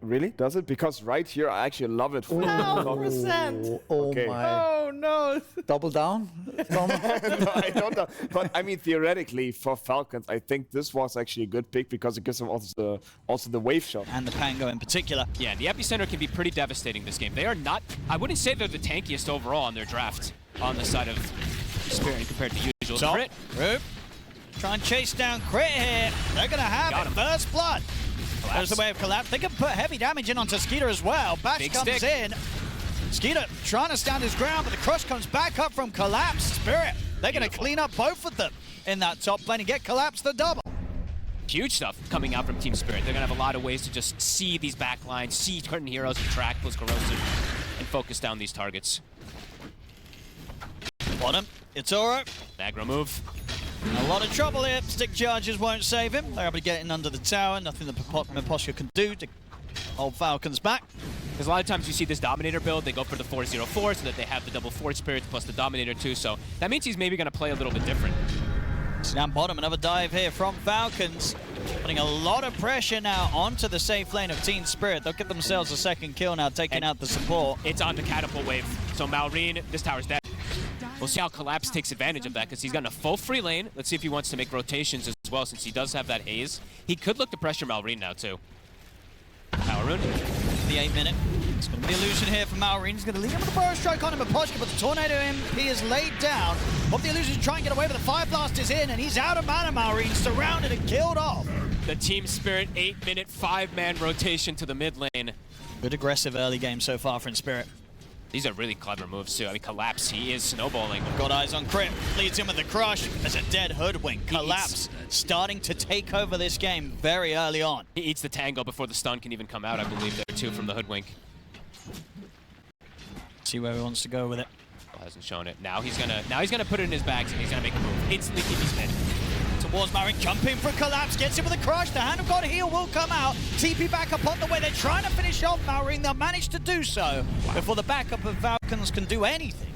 Really? Does it? Because right here, I actually love it. 100%. Oh Okay. my. Oh no. Double down? No, I don't know. But I mean, theoretically, for Falcons, I think this was actually a good pick because it gives them also the wave shot. And the Pango in particular. Yeah, the epicenter can be pretty devastating this game. They are not, I wouldn't say they're the tankiest overall on their draft on the side of Spirit compared to usual. So, Crit. Roop. Try and chase down Crit here. They're going to have it. First blood. There's the wave collapse. They can put heavy damage in onto Skeeter as well. Bash Big comes stick. in. Skeeter trying to stand his ground, but the crush comes back up from Collapse. Spirit, they're going to clean up both of them in that top lane and get Collapse the double. Huge stuff coming out from Team Spirit. They're going to have a lot of ways to just see these backlines, see certain heroes and track those corrosive, and focus down these targets. Bottom, it's Oro. Aggro move. A lot of trouble here. Stick charges won't save him. They're able to get in under the tower. Nothing that Meposca can do to hold Falcons back. Because a lot of times you see this Dominator build, they go for the 4-0-4 so that they have the double Force Spirit plus the Dominator too. So that means he's maybe going to play a little bit different. So down bottom, another dive here from Falcons. Putting a lot of pressure now onto the safe lane of Team Spirit. They'll get themselves a second kill now, taking out the support. It's on the catapult wave. So Malrine, this tower's dead. We'll see how Collapse takes advantage of that because he's got a full free lane. Let's see if he wants to make rotations as well since he does have that haze. He could look to pressure Malrine now too. Power rune. The 8-minute. It's going to be illusion here for Malrine. He's going to lead him with a burrow strike on him, Meposca, but the Tornado MP is laid down. Hope the illusion try and get away, but the Fire Blast is in, and he's out of mana. Malrine surrounded and killed off. The Team Spirit 8-minute 5-man rotation to the mid lane. Good aggressive early game so far from Spirit. These are really clever moves too. I mean, Collapse, he is snowballing. Got eyes on Crit, leads him with the crush. There's a dead Hoodwink. Collapse starting to take over this game very early on. He eats the tango before the stun can even come out, I believe, there too, from the Hoodwink. See where he wants to go with it. Hasn't shown it. Now he's gonna put it in his bags and he's gonna make a move. Instantly keep his mid. Towards Malrine, jumping for Collapse, gets him with a crush. The Hand of God heal will come out. TP back up on the way. They're trying to finish off Malrine. They'll manage to do so before the backup of Falcons can do anything.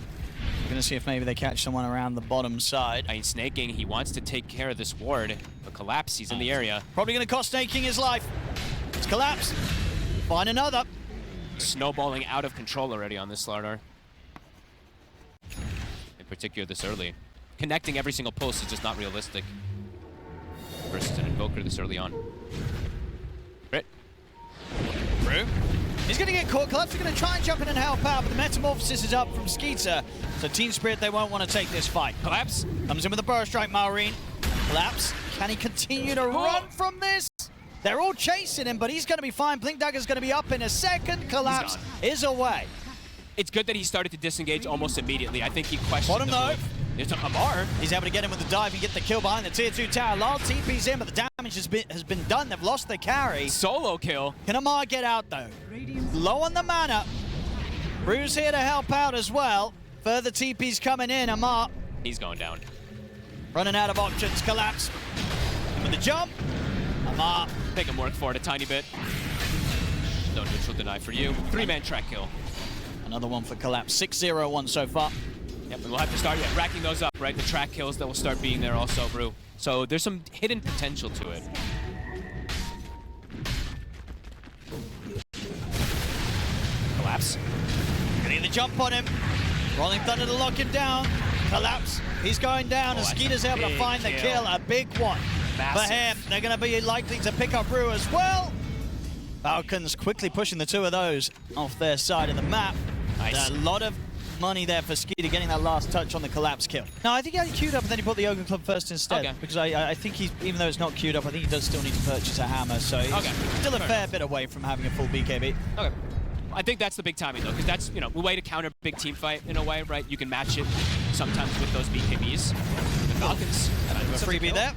We're going to see if maybe they catch someone around the bottom side. I mean, Snaking, he wants to take care of this ward, but Collapse, he's in the area. Probably going to cost Snaking his life. It's Collapse. Find another. Snowballing out of control already on this Slardar. In particular this early. Connecting every single pulse is just not realistic. Versus an Invoker this early on. Crit. Through. He's going to get caught. Collapse is going to try and jump in and help out, but the Metamorphosis is up from Skeeter. So Team Spirit, they won't want to take this fight. Collapse. Comes in with a Burrow Strike, Malrine. Collapse. Can he continue to run from this? They're all chasing him, but he's going to be fine. Blink Dagger's going to be up in a second. Collapse is away. It's good that he started to disengage almost immediately. I think he questioned Bottom the though. move. It's a Amar. He's able to get him with the dive and get the kill behind the tier 2 tower. Lal TP's in, but the damage has been done. They've lost the carry. Solo kill. Can Amar get out though? Low on the mana. Bruce here to help out as well. Further TP's coming in. Amar. He's going down. Running out of options. Collapse. With the jump. Amar. Make him work for it a tiny bit. No neutral deny for you. 3-man track kill. Another one for Collapse. 6-0-1 so far. Yep, and we'll have to start racking those up, right? The track kills that will start being there also, Brew. So there's some hidden potential to it. Collapse. Getting the jump on him. Rolling Thunder to lock him down. Collapse. He's going down. And Skeeter's able to find the kill. A big one. Massive. For him. They're going to be likely to pick up Brew as well. Falcons quickly pushing the two of those off their side of the map. Nice. A lot of money there for Skeeter getting that last touch on the Collapse kill. No, I think he had it queued up and then he put the Ogre Club first instead. Okay. Because I think he's, even though it's not queued up, I think he does still need to purchase a hammer. So he's still a fair bit away from having a full BKB. Okay. I think that's the big timing though, because that's, you know, a way to counter big team fight in a way, right? You can match it sometimes with those BKBs. The Falcons. A freebie there.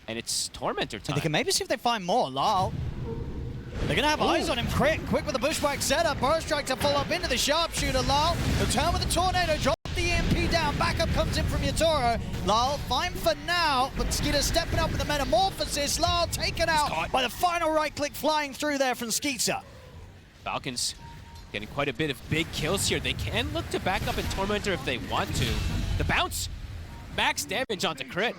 And it's Tormentor time. They can maybe see if they find more. Lal. They're going to have eyes on him. Quick with the Bushwhack setup. Burrow Strike to follow up into the Sharpshooter. Lal, return with the Tornado. Drop the EMP down. Backup comes in from Yatoro. Lal, fine for now. But Skeeter stepping up with the Metamorphosis. Lal taken out by the final right click flying through there from Skeeter. Falcons getting quite a bit of big kills here. They can look to back up in Tormentor if they want to. The bounce. Max damage onto Crit.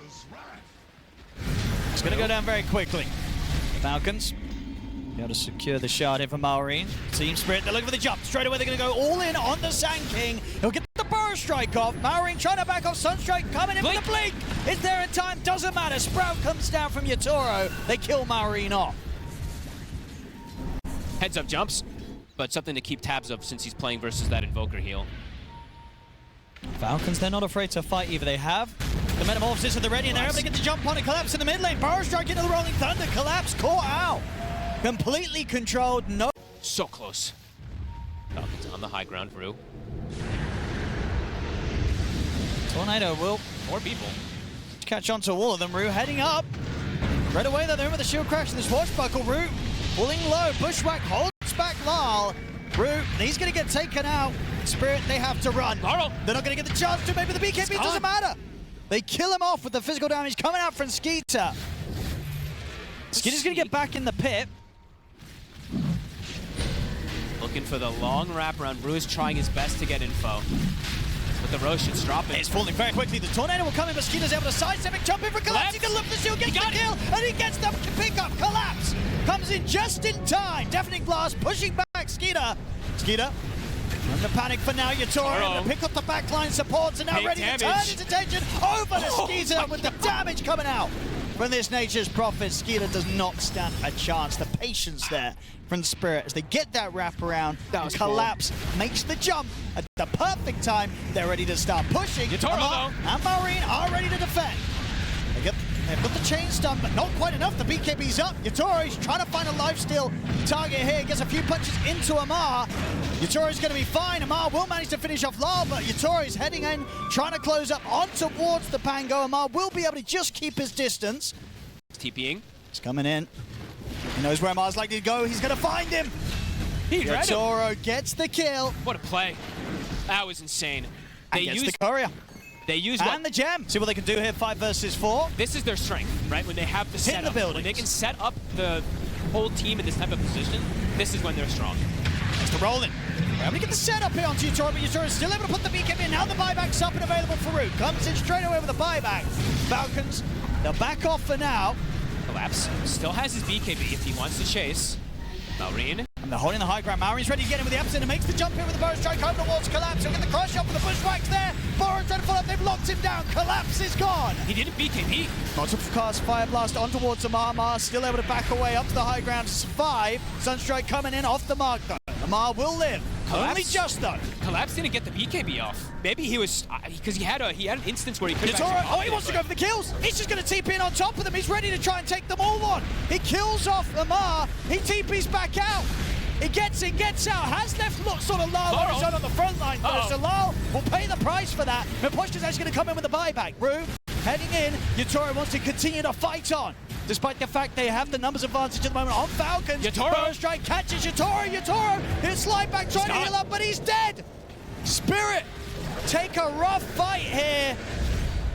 It's going to go down very quickly. Falcons Be able to secure the shard here for Maureen. Team Spirit, they're looking for the jump. Straight away, they're going to go all in on the Sand King. He'll get the Burrow Strike off. Maureen trying to back off. Sunstrike coming in with the blink. Is there in time? Doesn't matter. Sprout comes down from Yatoro. They kill Maureen off. Heads up jumps, but something to keep tabs of since he's playing versus that Invoker heal. Falcons, they're not afraid to fight either. They have the Metamorphosis at the ready, and they're able to get the jump on and Collapse in the mid lane. Burrow Strike into the Rolling Thunder. Collapse caught out. Completely controlled. No. So close. Falcons on the high ground, Rue. Tornado will More people. catch on to all of them. Rue heading up. Right away, though, they're in with the shield crash and the swashbuckle. Rue pulling low. Bushwhack holds back Lal. Rue, he's going to get taken out. Spirit, they have to run. Laurel. They're not going to get the chance to. Maybe the BKB doesn't matter. They kill him off with the physical damage coming out from Skeeter. Skeeter's going to get back in the pit. Looking for the long wraparound. Rue is trying his best to get info. With the Roshan's dropping. It's falling very quickly. The Tornado will come in, but Skeeter's able to sidestep and jump in for Collapse. He can look the shield, gets the kill, and he gets the pickup. Collapse comes in just in time. Deafening Blast pushing back Skeeter. Skeeter in the panic for now. Yatoro to pick up the backline supports and now ready to turn his attention over to Skeeter with the damage coming out from this Nature's Prophet. Skeeter does not stand a chance. The patience there from Spirit as they get that wrap-around. Collapse makes the jump at the perfect time. They're ready to start pushing. Yatoro, and Maureen are ready to defend. They've got the chain stun, but not quite enough. The BKB's up. Yatoro's trying to find a lifesteal target here. Gets a few punches into Amar. Yatoro's going to be fine. Amar will manage to finish off Lal, but Yatoro's heading in, trying to close up on towards the Pango. Amar will be able to just keep his distance. He's TPing. He's coming in. He knows where Amar's likely to go. He's going to find him. Yatoro gets the kill. What a play. That was insane. They used the courier. They use and the gem. See what they can do here, 5 versus 4. This is their strength, right? When they have the setup. When they can set up the whole team in this type of position, this is when they're strong. It's the rolling. They're able to get the setup here onto Yatoro, but Yatoro is still able to put the BKB in. Now the buyback's up and available for Root. Comes in straight away with the buyback. Falcons, they'll back off for now. Collapse still has his BKB if he wants to chase. Maureen. And they're holding the high ground. Maureen's ready to get in with the epicenter. Makes the jump here with the Burrow Strike over towards Collapse. He'll get the cross shot with the Bushwhacks there. Burrow trying to follow up. They've locked him down. Collapse is gone. He didn't BKB. Multiple cast Fire Blast on towards Amar. Still able to back away up to the high ground. 5. Sunstrike coming in off the mark though. Amar will live. Collapse? Only just though. Collapse didn't get the BKB off. Maybe he was because he had an instance where he could have. He wants to go for the kills. He's just going to TP in on top of them. He's ready to try and take them all on. He kills off Amar. He TPs back out. He gets in, gets out, has left sort of Lal on his own on the front line. So Lal will pay the price for that. Miposhka's actually going to come in with the buyback. Rue heading in. Yatoro wants to continue to fight on, despite the fact they have the numbers advantage at the moment on Falcons. Burrow Strike catches Yatoro. He'll slide back, trying to heal up, but he's dead. Spirit take a rough fight here.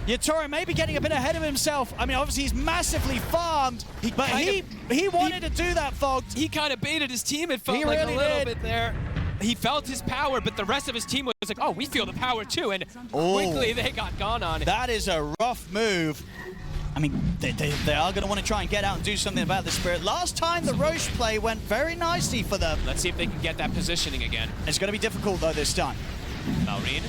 Yatoro may be getting a bit ahead of himself. I mean, obviously he's massively farmed, but he wanted to do that, folks. He kind of baited his team. It felt like a little bit there. He felt his power, but the rest of his team was like, oh, we feel the power too, and quickly they got gone on. That is a rough move. I mean, they are going to want to try and get out and do something about the Spirit. Last time the Roche play went very nicely for them. Let's see if they can get that positioning again. It's going to be difficult though this time. Maureen.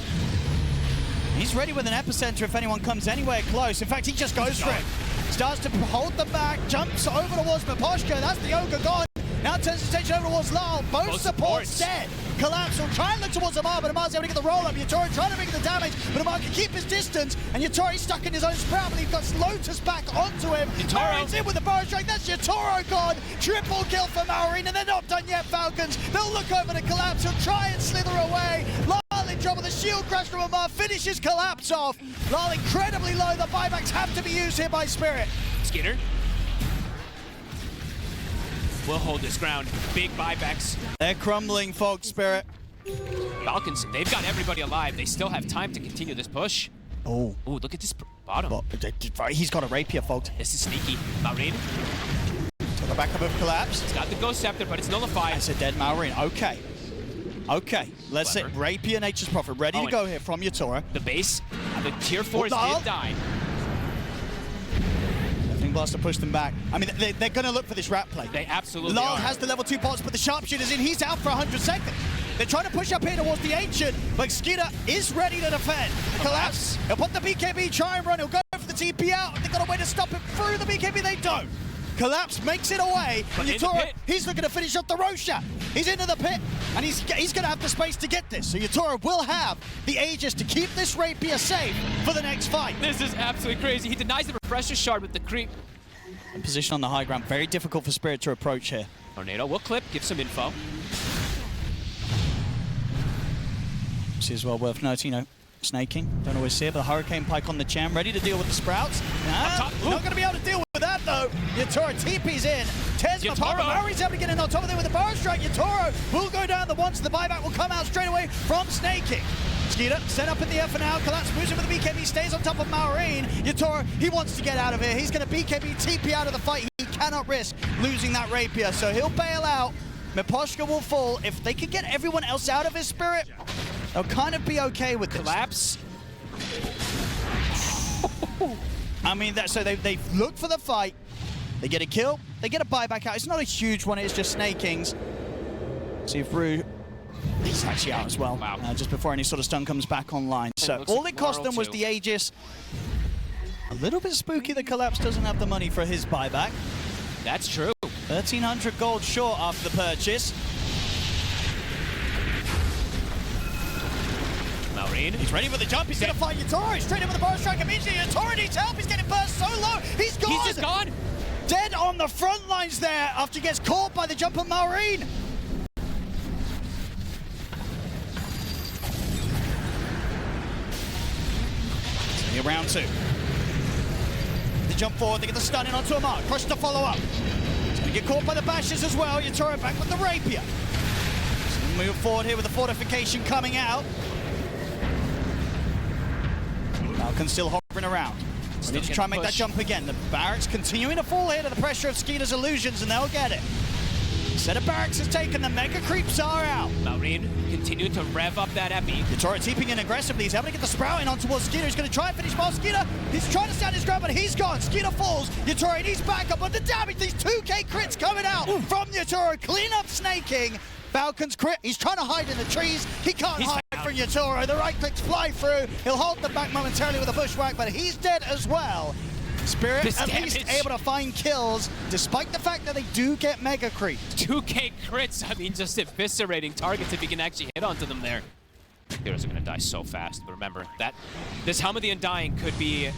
He's ready with an epicenter if anyone comes anywhere close. In fact, he just goes for it. Starts to hold the back, jumps over towards Miposhka. That's the Ogre gone. Now turns his attention over towards Lal. Both supports dead. Collapse will try and look towards Amar, but Amar's able to get the roll up. Yatoro trying to make the damage, but Amar can keep his distance. And Yatoro's stuck in his own sprout, but he's got Lotus back onto him. Maureen's in with the Burrow Strike. That's Yatoro gone. Triple kill for Maureen, and they're not done yet, Falcons. They'll look over to Collapse. He'll try and slither away. Lal in trouble. The shield crash from Amar finishes Collapse off. Lal incredibly low. The buybacks have to be used here by Spirit. Skeeter will hold this ground. Big buybacks. They're crumbling, folks. Spirit. Falcons, they've got everybody alive. They still have time to continue this push. Oh. Ooh, look at this bottom. He's got a rapier, folks. This is sneaky. Maureen. To the back of a Collapse. He's got the Ghost Scepter, but it's nullified. That's a dead Maureen. Okay. Okay. Let's say Rapier, Nature's Prophet. Ready to go here from Yatoro. The base. The tier 4s did die. Lightning Blast to push them back. I mean, they're going to look for this rat play. They absolutely Lyle are. has the level 2 bots, but the Sharpshooter's in. He's out for 100 seconds. They're trying to push up here towards the Ancient, but Skeeter is ready to defend. Collapse. He'll put the BKB, try and run. He'll go for the TP out. They've got a way to stop it through the BKB. They don't. Collapse makes it away. But in the Yatoro, pit. he's looking to finish off the Rosha. He's into the pit, and he's going to have the space to get this. So Yatoro will have the Aegis to keep this Rapier safe for the next fight. This is absolutely crazy. He denies the refresher shard with the creep. In position on the high ground, very difficult for Spirit to approach here. Tornado will clip, give some info. This is well worth noting, you know, snaking. Don't always see it, but the Hurricane Pike on the jam, ready to deal with the Sprouts. top. Not going to be able to deal with that, though. Yatoro TP's in. Tesma Papa Murray's able to get in on top of there with a Burrow Strike. Yatoro will go down the once. The buyback will come out straight away from snaking. Skeeter set up in the air for now. Collapse moves in with the BKB, stays on top of Maureen. Yatoro, he wants to get out of here. He's going to BKB TP out of the fight. He cannot risk losing that Rapier, so he'll bail out. Miposhka will fall. If they can get everyone else out of his Spirit, they'll kind of be okay with this. Collapse. I mean, so they look for the fight. They get a kill. They get a buyback out. It's not a huge one. It's just snakings. See if Rue... He's actually out as well. Wow. Just before any sort of stun comes back online. So it all like it cost them was too. the Aegis. A little bit spooky that Collapse doesn't have the money for his buyback. That's true. 1,300 gold short after the purchase. Maureen. He's ready for the jump. He's going to fight Yatoro. He's straight in with the Burrow Strike immediately. Yatoro needs help. He's getting burst so low. He's gone. He's just gone. Dead on the front lines there after he gets caught by the jump of Maureen. Round 2. They jump forward, they get the stun in onto Amar. Crush to follow up. He's going to get caught by the bashes as well. Yatoro back with the Rapier. So move forward here with the fortification coming out. Falcons still hovering around. They need to try and make that jump again. The barracks continuing to fall here to the pressure of Skeeter's illusions, and they'll get it. Set of barracks is taken, the mega creeps are out. Maureen continuing to rev up that epi. Yatoro teeping in aggressively. He's able to get the Sprout in on towards Skeeter. He's going to try and finish while Skeeter, he's trying to stand his ground, but he's gone. Skeeter falls. Yatoro needs backup, but the damage, these 2k crits coming out from Yatoro. Clean up snaking. Falcons crit. He's trying to hide in the trees. He can't hide from Yatoro. The right clicks fly through. He'll hold them back momentarily with a bushwhack, but he's dead as well. Spirit at least able to find kills, despite the fact that they do get mega creep. 2k crits, I mean, just eviscerating targets if you can actually hit onto them there. Heroes are going to die so fast, but remember, that this Helm of the Undying could be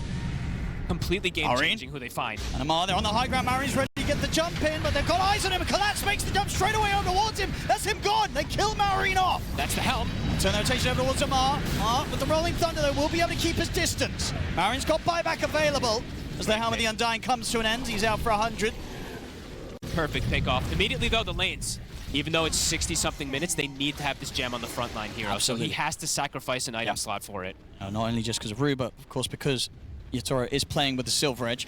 completely game-changing who they find. And Amar, they're on the high ground. Marin's ready to get the jump in, but they've got eyes on him. Collapse makes the jump straight away over towards him. That's him gone. They kill Marin off. That's the Helm. Turn their attention over towards Amar. Amar, with the Rolling Thunder, though, will be able to keep his distance. Marin's got buyback available. As the Helm of the Undying comes to an end, he's out for 100. Perfect pick off. Immediately, though, the lanes. Even though it's 60-something minutes, they need to have this gem on the front line hero. Absolutely. So he has to sacrifice an item slot for it. Not only just because of Rue, but of course because Yatoro is playing with the Silver Edge.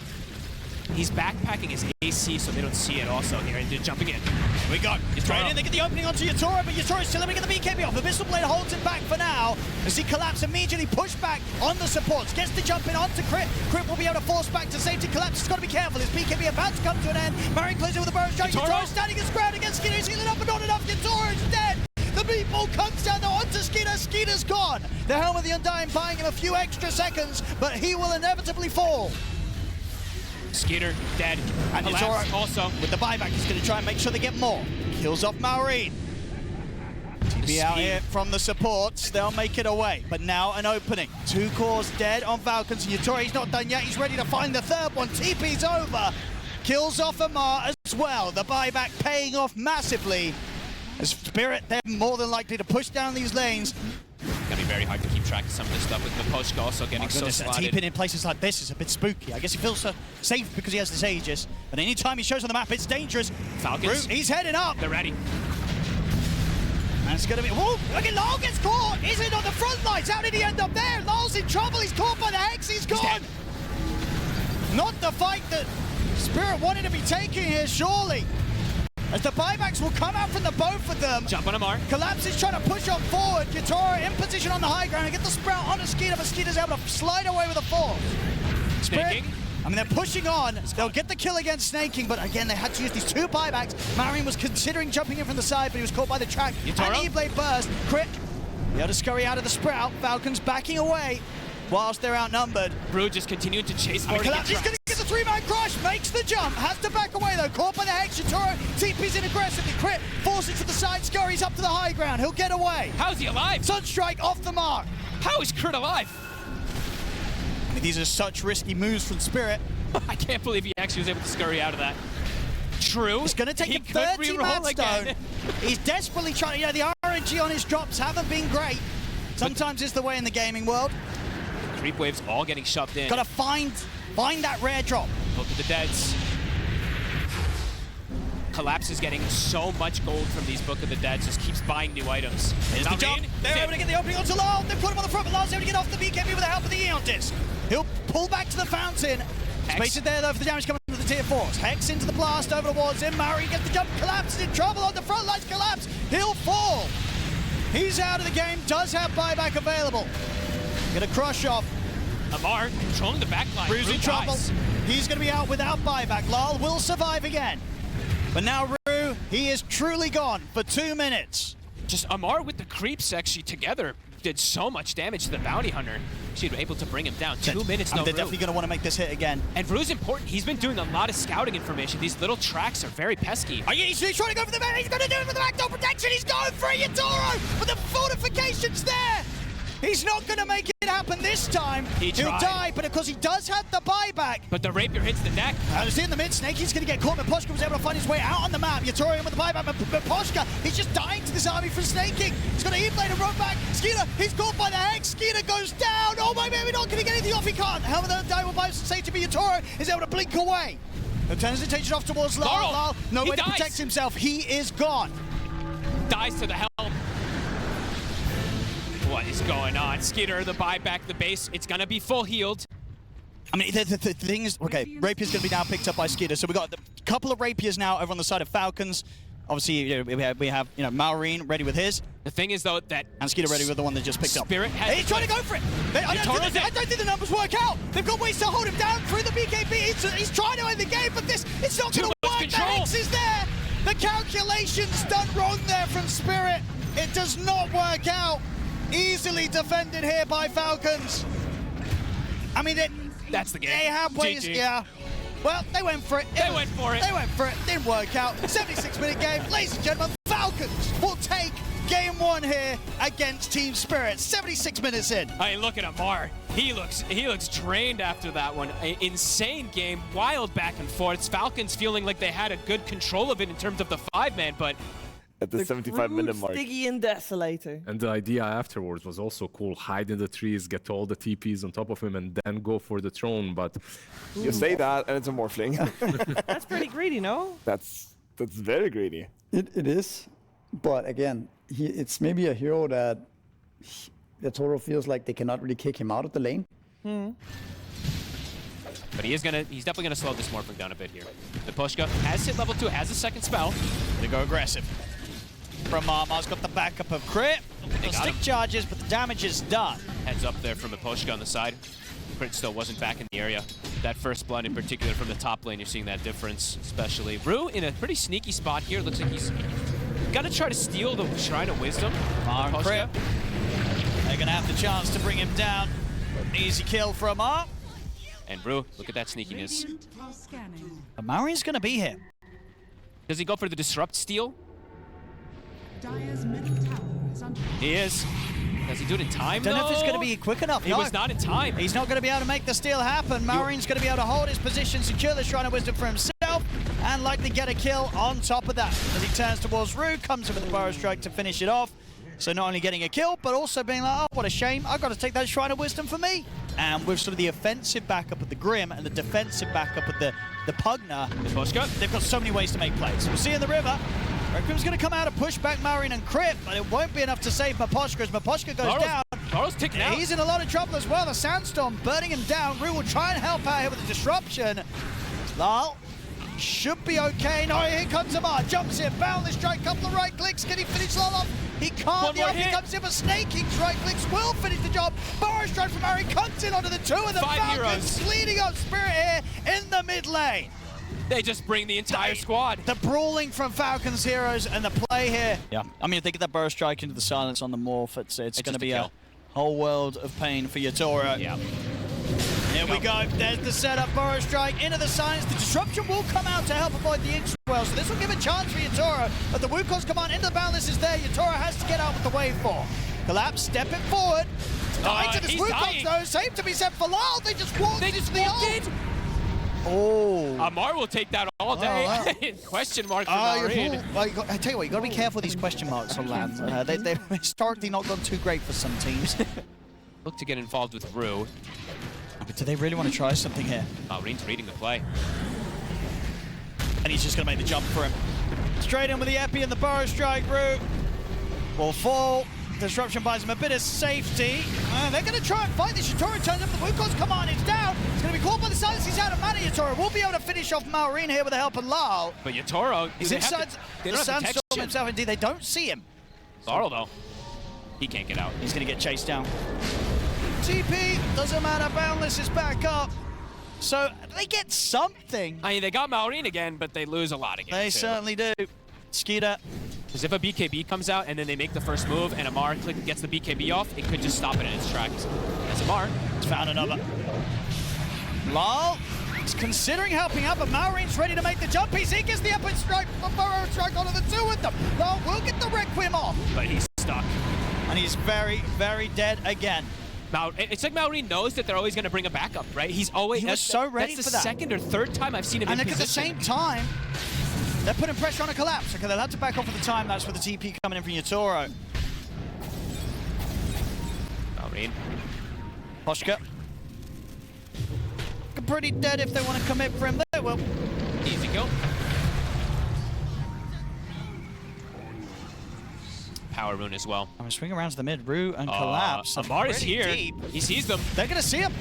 He's backpacking his AC so they don't see it also here, and they're jumping in. We got straight in, they get the opening onto Yatoro, but Yatoro's still able to get the BKB off. The Abyssal Blade holds him back for now. As he Collapse immediately pushed back on the supports. Gets the jump in onto Crit. Crit will be able to force back to safety. Collapse has got to be careful. His BKB about to come to an end. Marin closes with a Burrow Strike. Yatoro standing his ground against Skeeter. He's healing up, but not enough. Yatoro is dead. The meatball comes down though onto Skeeter. Skeeter's gone. The Helm of the Undying buying him a few extra seconds, but he will inevitably fall. Skeeter dead. And Collapse Yatoro also with the buyback, he's going to try and make sure they get more. Kills off Maureen. TP out here from the supports. They'll make it away. But now an opening. 2 cores dead on Falcons. Yatoro, he's not done yet. He's ready to find the third one. TP's over. Kills off Amar as well. The buyback paying off massively. As Spirit, they're more than likely to push down these lanes. It's going to be very hard to keep track of some of this stuff with Miposhka also getting so slotted. T-pin in places like this is a bit spooky. I guess he feels so safe because he has this Aegis. But anytime he shows on the map, it's dangerous. Falcons. He's heading up. They're ready. And it's going to be... Whoa! Look at Lyle gets caught! Is it on the front lines? How did he end up there? Lyle's in trouble. He's caught by the Hex. He's gone. Not the fight that Spirit wanted to be taking here, surely. As the buybacks will come out from the both of them. Jump on Amar. Collapse is trying to push on forward. Yatoro in position on the high ground and get the Sprout on a Skeeter, but Skeeter's able to slide away with a force. Spirit I mean, they're pushing on. They'll get the kill against Snaking, but again, they had to use these 2 buybacks. Marine was considering jumping in from the side, but he was caught by the track. Yatoro? And E-Blade burst. Crit. Be able to scurry out of the Sprout. Falcons backing away whilst they're outnumbered. Brew just continued to chase forward. He's going to get the 3-man crush. Makes the jump. Has to back away, though. Caught by the Hex. Yatoro TP's in aggressively. Crit. Forces to the side. Scurries up to the high ground. He'll get away. How's he alive? Sunstrike off the mark. How is Crit alive? I mean, these are such risky moves from Spirit. I can't believe he actually was able to scurry out of that. True. It's going to take he him 30 reroll Madstone. He's desperately trying. You know, the RNG on his drops haven't been great. Sometimes it's the way in the gaming world. Creep waves all getting shoved in. Gotta find that rare drop. Look at the deads. Collapse is getting so much gold from these Book of the Dead, just keeps buying new items. Here's the jump. They're able to get the opening onto Lyle. They've put him on the front, but Lyle's able to get off the BKB with the help of the Eon Disc. He'll pull back to the fountain. Space it there, though, for the damage coming from the tier 4s. Hex into the blast, over towards him. Murray gets the jump. Collapse is in trouble on the front lines. Collapse. He'll fall. He's out of the game. Does have buyback available. Gonna crush off. Amar controlling the backline. Rue's in trouble. He's gonna be out without buyback. Lyle will survive again. But now Rue, he is truly gone for 2 minutes. Just Amar with the creeps actually together did so much damage to the bounty hunter. She was able to bring him down. 2 minutes, no They're Rue. definitely gonna want to make this hit again. And Rue's important. He's been doing a lot of scouting information. These little tracks are very pesky. Oh, yeah, he's trying to go for the man. He's gonna do it with the backdoor protection. He's going for it, Yatoro, but the fortification's there. He's not going to make it happen this time. He'll die, but of course he does have the buyback. But the rapier hits the neck. It's in the mid. Snaky's going to get caught. Miposhka was able to find his way out on the map. Yatoro with the buyback. Miposhka, he's just dying to this army from snaking. He's got to E-Blade and run back. Skeeter, he's caught by the Hex. Skeeter goes down. Oh my man, we're not going to get anything off. He can't. Helmet of the die will buy safety, but Yatoro is able to blink away. He turns his attention off towards Lyle. Lyle, no way to protect himself. He is gone. Dies to the helm. What is going on? Skeeter, the buyback, the base, it's gonna be full healed. I mean, the thing is, okay, Rapier's gonna be now picked up by Skeeter. So we got a couple of Rapiers now over on the side of Falcons. Obviously, you know, we have Maureen ready with his. The thing is, though, that and Skeeter ready with the one that just picked up. He's trying to go for it. I don't think the numbers work out. They've got ways to hold him down through the BKB. He's trying to end the game, but it's not going to work. The Hex is there. The calculation's done wrong there from Spirit. It does not work out. Easily defended here by Falcons. I mean, that's the game. They have ways, GG. yeah. Well, they went for it. They went for it. Didn't work out. 76-minute game. Ladies and gentlemen, Falcons will take game 1 here against Team Spirit. 76 minutes in. I mean, look at Amar. He looks drained after that one. Insane game, wild back and forth. Falcons feeling like they had a good control of it in terms of the 5-man, but at the 75-minute mark. Stiggy and Desolator. And the idea afterwards was also cool. Hide in the trees, get all the TPs on top of him, and then go for the throne. But you say that, and it's a morphling. That's pretty greedy, no? That's very greedy. It is, but again, it's maybe a hero that Toro feels like they cannot really kick him out of the lane. But he's definitely gonna slow this morphling down a bit here. The Pushka has hit level 2, has a second spell. They go aggressive. From Marmar's got the backup of Crit. The stick charges, but the damage is done. Heads up there from Miposhka on the side. Crit still wasn't back in the area. That first blood in particular from the top lane, you're seeing that difference, especially. Rue in a pretty sneaky spot here. Looks like he's gonna try to steal the Shrine of Wisdom. Crit. They're gonna have the chance to bring him down. Easy kill for Amar. And Rue, look at that sneakiness. Maureen's gonna be here. Does he go for the Disrupt steal? He is. Does he do it in time? Don't know if it's going to be quick enough. He was not in time. He's not going to be able to make the steal happen. Maureen's going to be able to hold his position, secure the Shrine of Wisdom for himself, and likely get a kill on top of that. As he turns towards Rue, comes in with the Burrow Strike to finish it off. So not only getting a kill, but also being like, oh, what a shame. I've got to take that Shrine of Wisdom for me. And with sort of the offensive backup of the Grim and the defensive backup of the Pugner, they've got so many ways to make plays. We'll see in the river. Grim's going to come out and push back Maureen and Crit, but it won't be enough to save Miposhka as Miposhka goes down. Carl's ticking out. He's in a lot of trouble as well. The Sandstorm burning him down. Rue will try and help out here with the disruption. Lyle should be okay. No, here comes Amar. Jumps in, boundless strike, couple of right clicks. Can he finish Lol off? He can't. One The more RP hit. comes in, but snaking right clicks will finish the job. Burrow strike from Harry comes in onto the two of them. 5 Falcons heroes. leading up Spirit here in the mid lane. They just bring the entire squad. The brawling from Falcons heroes and the play here. Yeah, I mean, if they get that Burrow strike into the silence on the morph, it's going to just be a a kill. whole world of pain for Yatoro. Yeah. Here we go. There's the setup. Burrow strike into the silence. The disruption will come out to help avoid the Xtreme. So this will give a chance for Yatoro. But the Wukong's command into the boundless is there. Yatoro has to get out with the waveform. Collapse, stepping forward. Dying to this he's Wukong dying. though. Safe to be set for Lal. They just walked into the ult. Oh. Amar will take that all day. wow. Question mark for Well, Maureen. I tell you what, you got to be careful with these question marks on land. They've historically not gone too great for some teams. Look to get involved with Rue. But do they really want to try something here? Maureen's reading the play. And he's just going to make the jump for him. Straight in with the Epi and the Burrow strike route. Will fall. Disruption buys him a bit of safety. They're going to try and fight this. Yatoro turns up the Wukong's command. It's down. It's going to be caught by the silence. He's out of mana. Yatoro will be able to finish off Maureen here with the help of Lal. But Yatoro, He's they have inside to- they the don't have to sandstorm text him. himself. Indeed, they don't see him. Laurel, though, he can't get out. He's going to get chased down. TP, doesn't matter. Boundless is back up. So they get something. I mean, they got Maureen again, but they lose a lot again. They too. certainly do. Skeeter. Because if a BKB comes out and then they make the first move and Amar gets the BKB off, it could just stop it in its tracks. That's Amar. He's found another. Lal is considering helping out, but Maureen's ready to make the jump. He gets the epic strike, the Burrow strike onto the two with them. Lal will get the Requiem off. But he's stuck. And he's very, very dead again. It's like Maureen knows that they're always going to bring a backup, right? He's always He was so ready that's for the that. second or third time I've seen him And in look, at the position. same time, they're putting pressure on a collapse. Okay, they'll have to back off at the time. That's for the TP coming in from Yatoro. Maureen. Poshka. Pretty dead if they want to commit for him. They will. Easy kill. Power rune as well. I'm going to swing around to the mid. Rue and collapse. Amar is Pretty here. deep. He sees them. They're going to see him.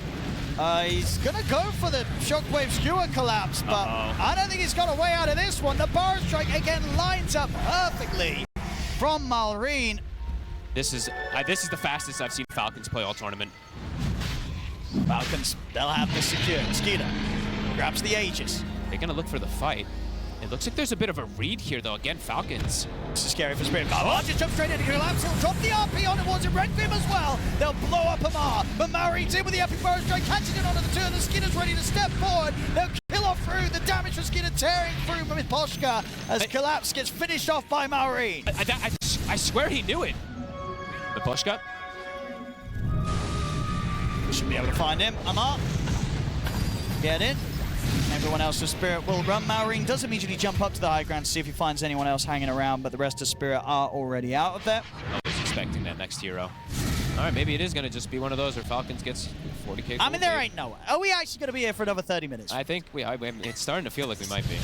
He's going to go for the Shockwave Skewer collapse, but I don't think he's got a way out of this one. The Burrow strike again lines up perfectly from Maureen. This is the fastest I've seen Falcons play all tournament. Falcons, they'll have this secured. Skeeter grabs the Aegis. They're going to look for the fight. It looks like there's a bit of a read here, though. Again, Falcons. This is scary for Spirit. Amar just jumps straight in. Collapse will drop the RP on towards him. Red Beam as well. They'll blow up Amar. But Maureen's in with the epic Burrow strike, catching it onto the two, and the Skeeter's ready to step forward. They'll kill off through. The damage for Skeeter tearing through with Poshka as Collapse gets finished off by Maureen. I swear he knew it. But Poshka. Should be able to find him. Amar. Get in. Everyone else of Spirit will run. Maureen does immediately jump up to the high ground to see if he finds anyone else hanging around, but the rest of Spirit are already out of there. I was expecting that next hero. All right, maybe it is going to just be one of those where Falcons gets 40k. I mean, there ain't no way. Are we actually going to be here for another 30 minutes? I think it's starting to feel like we might be.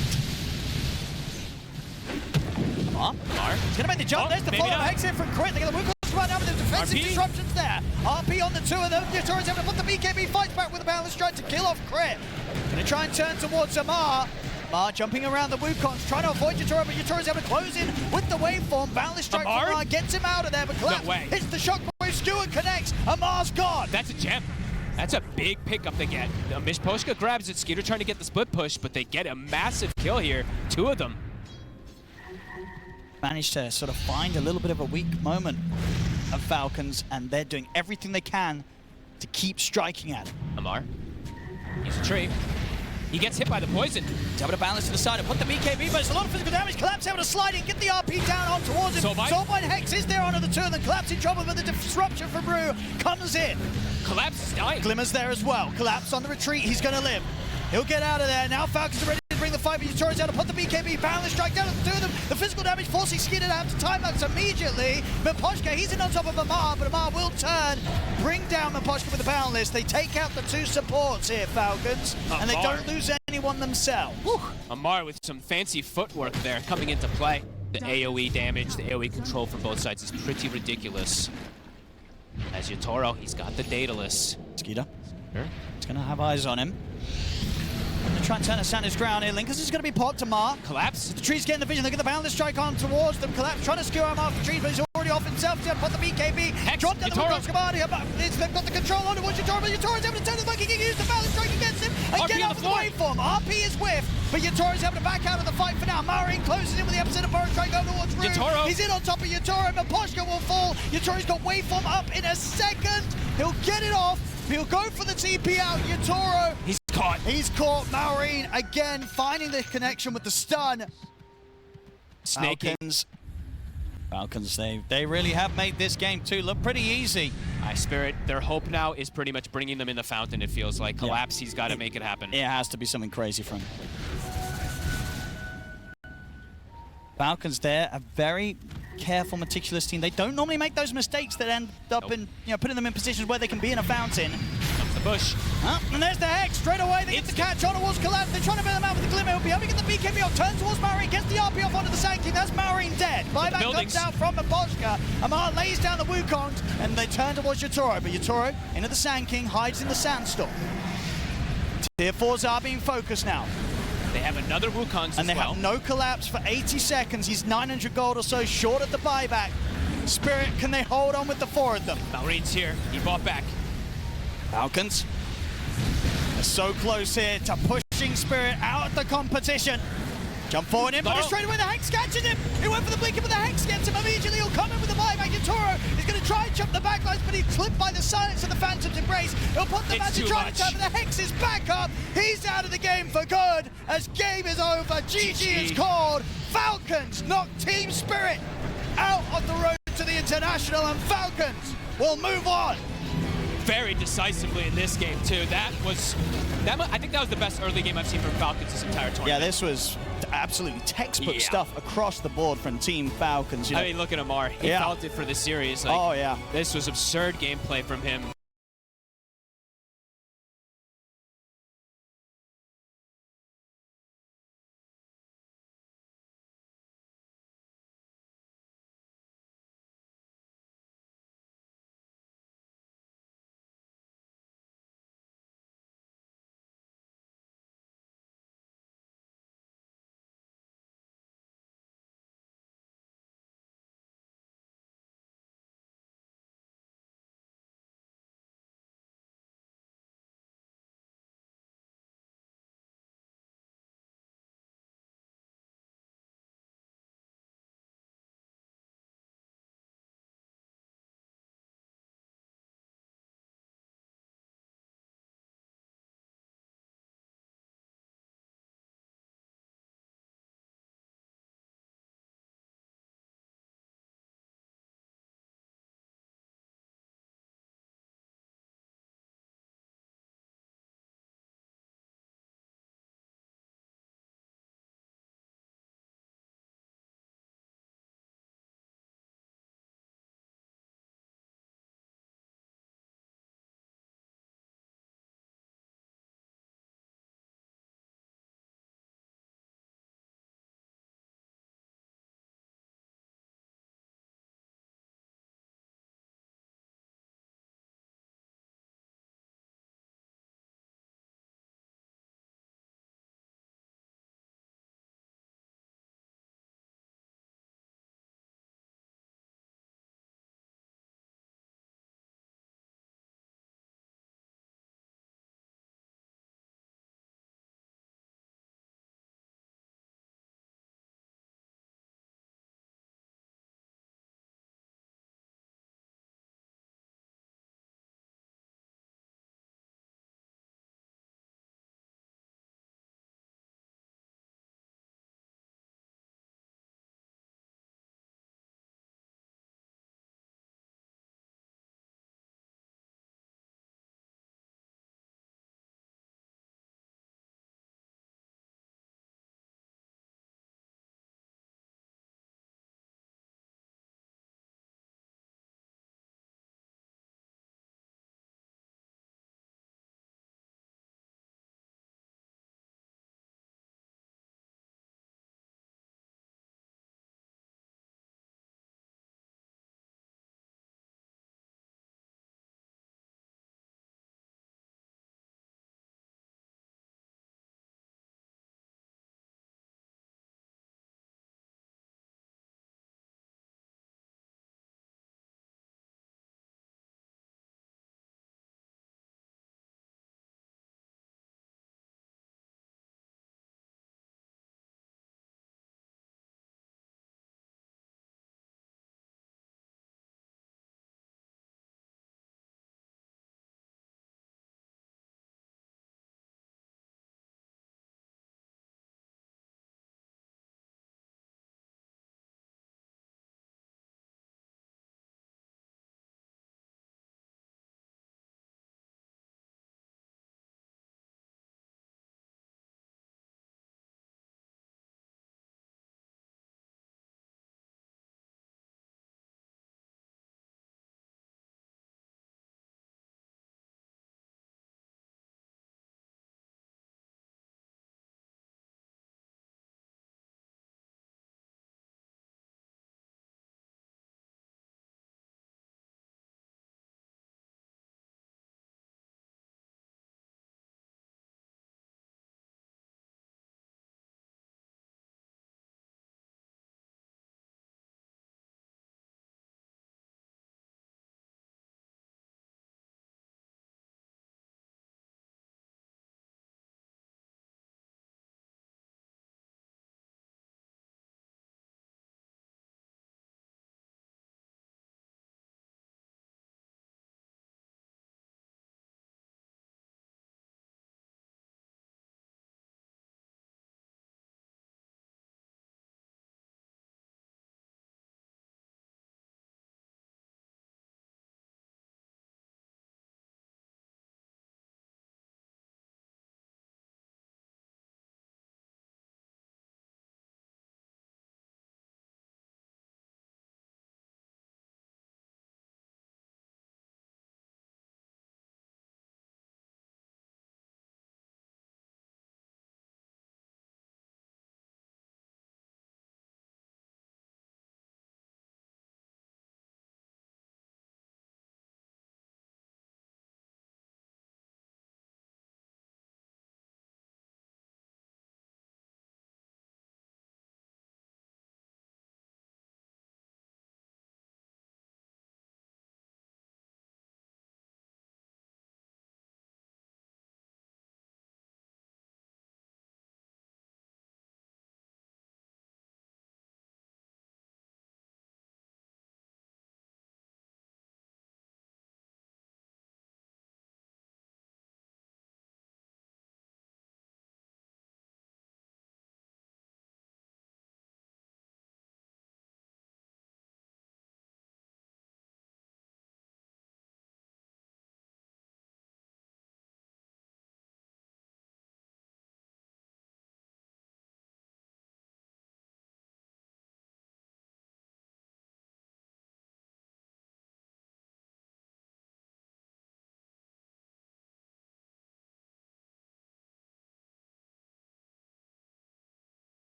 Amar. He's going to make the jump. Oh, There's the maybe follow-up not. exit from Crit. They get the Wukong right now with the defensive RP. disruptions there. RP on the two of them. Yatoro's able to put the BKB, fights back with a balance, trying to kill off Crit. Going to try and turn towards Amar. Amar jumping around the Wukongs, trying to avoid Yatoro, but Yatoro's able to close in with the waveform. Balance strike from Amar? Amar gets him out of there, but Collapse way. hits the shockwave, Skewer connects. Amar's gone. That's a gem. That's a big pickup they get. Poshka grabs it. Skeeter trying to get the split push, but they get a massive kill here. Two of them. Managed to sort of find a little bit of a weak moment of Falcons, and they're doing everything they can to keep striking at it. Amar. He's a tree. He gets hit by the poison. He's able to balance to the side and put the BKB, but it's a lot of physical damage. Collapse able to slide in, get the RP down on towards him. Soulbind Hex is there onto the two, and then Collapse in trouble, but the disruption from Brew comes in. Collapse is dying. Glimmer's there as well. Collapse on the retreat. He's going to live. He'll get out of there. Now Falcons are ready to bring the fight, but Yatoro's able to put the BKB, balance strike down to the two of them. The physical damage forcing Skeeter to have to time lapse immediately. Miposhka, he's in on top of Amar, but Amar will turn, bring down Miposhka with the boundless. They take out the two supports here, Falcons, and they don't lose anyone themselves. Whew. Amar with some fancy footwork there coming into play. The AoE damage, the AoE control from both sides is pretty ridiculous. As Yatoro, he's got the Daedalus. Skeeter. Sure. He's going to have eyes on him. They're trying to turn a Santa's ground here. Linkus is going to be popped to Mar. Collapse. The tree's getting the vision. They get the boundless strike on towards them. Collapse trying to skewer him off the trees, but he's already off himself. He's going to put the BKB. Hex, Drop down the Yatoro. Wildcard command here, but they've got the control on it. Watch Yatoro, but Yatoro's able to turn the monkey. He can use the boundless strike against him and RP get on off the the floor. waveform. RP is whiffed, but Yatoro's able to back out of the fight for now. Marine closes in with the opposite of Burrow strike over towards Rune. Yatoro. He's in on top of Yatoro, but Poshka will fall. Yatoro's got waveform up in a second. He'll get it off. He'll go for the TP out. Yatoro. He's caught. He's caught. Maureen again finding the connection with the stun. Snaking. Falcons, they really have made this game too look pretty easy. Spirit, their hope now is pretty much bringing them in the fountain, it feels like. Collapse, he's got to make it happen. It has to be something crazy from him. Falcons there, a very careful, meticulous team. They don't normally make those mistakes that end up in, putting them in positions where they can be in a fountain. Comes the bush. And there's the Hex straight away. They get the catch on towards Collapse. They're trying to bail him out with the Glimmer. He'll be able to get the BKB off. Turns towards Maureen. Gets the RP off onto the Sanctum. That's Maureen dead. Buyback comes out from Maboshka. Amar lays down the Wukong and they turn towards Yatoro. But Yatoro into the Sand King, hides in the Sandstorm. Tier 4s are being focused now. They have another Wukong as well. And they have no Collapse for 80 seconds. He's 900 gold or so short at the buyback. Spirit, can they hold on with the 4 of them? Maureen's here. He bought back. Falcons are so close here to pushing Spirit out of the competition. Jump forward in, but straight away the Hex catches him. He went for the blinker, but the Hex gets him immediately. He'll come in with the buyback. Yatoro is going to try and jump the backlines, but he's clipped by the silence of the Phantom's Embrace. He'll put the magic try to turn, but the Hex is back up. He's out of the game for good as game is over. GG is called. Falcons knock Team Spirit out of the road to the International, and Falcons will move on. Very decisively in this game too. I think that was the best early game I've seen from Falcons this entire tournament. Yeah, this was absolutely textbook stuff across the board from Team Falcons. I mean, look at Amar. He felt it for the series. Like, oh yeah, this was absurd gameplay from him.